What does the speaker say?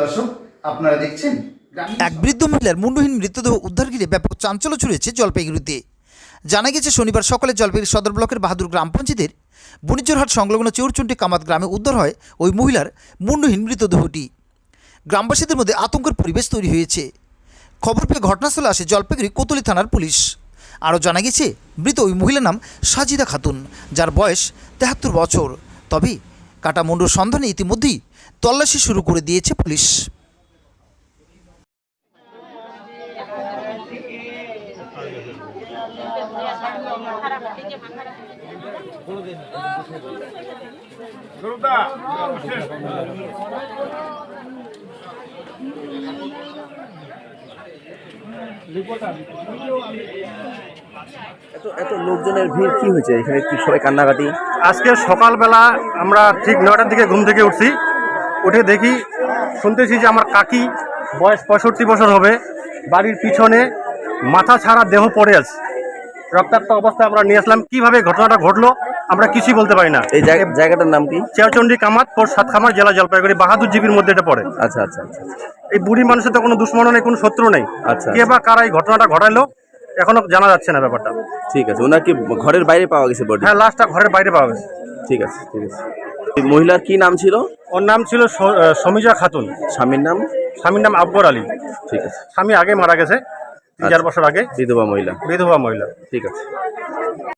দর্শক, আপনারা দেখছেন এক বৃদ্ধ মহিলার মুন্ডহীন মৃতদেহ উদ্ধার ঘিরে ব্যাপক চাঞ্চল্য ছড়িয়েছে জলপাইগুড়িতে। জানা গেছে শনিবার সকালে জলপাইগুড়ি সদর ব্লকের বাহাদুর গ্রাম পঞ্চায়েতের বণিজ্যরহাট সংলগ্ন চৌরচুন্টি কামাত গ্রামে উদ্ধার হয় ওই মহিলার মুন্ডহীন মৃতদেহটি। গ্রামবাসীদের মধ্যে আতঙ্কের পরিবেশ তৈরি হয়েছে। খবর পেয়ে ঘটনাস্থলে আসে জলপাইগুড়ি কোতোয়ালি থানার পুলিশ। আরও জানা গেছে মৃত ওই মহিলার নাম সাজিদা খাতুন, যার বয়স 73 বছর। তবে কাটা মুন্ডুর সন্ধানে ইতিমধ্যেই তল্লাশি শুরু করে দিয়েছে পুলিশ। এত লোকজনের ভিড় কি হয়েছে এখানে? কি সবাই কান্নাকাটি? আজকে সকালবেলা আমরা ঠিক 9টার দিকে ঘুম থেকে উঠছি, উঠে দেখি শুনতেছি যে আমার কাকি বয়স 65 বছর হবে, বাড়ির পিছনে মাথা ছাড়া দেহ পড়ে আছে, রক্তাক্ত অবস্থায় আমরা নিয়ে আসলাম। কিভাবে ঘটনাটা ঘটলো আমরা কিছুই বলতে পারি না। এই জায়গাটার নাম কি? চৌরচুন্ডি কামাত, পোস্ট সাতখামার, জেলা জলপাইগুড়ি, বাহাদুর জিপির মধ্যে এটা পড়ে। আচ্ছা আচ্ছা আচ্ছা। এই বুড়ি মানুষের তো কোনো দুশ্মন নেই, কোনো শত্রু নেই। আচ্ছা, কে বা কারা এই ঘটনাটা ঘটাইলো এখনো জানা যাচ্ছে না ব্যাপারটা। ঠিক আছে, ওনার কি ঘরের বাইরে পাওয়া গেছে বডি? হ্যাঁ, লাশটা ঘরের বাইরে পাওয়া গেছে। ঠিক আছে ঠিক আছে। এই মহিলার কি নাম ছিল? ওর নাম ছিল সমিজা খাতুন। স্বামীর নাম? স্বামীর নাম আফগর আলী। ঠিক আছে। স্বামী আগে মারা গেছে, 3-4 বছর আগে। বিধবা মহিলা? বিধবা মহিলা। ঠিক আছে।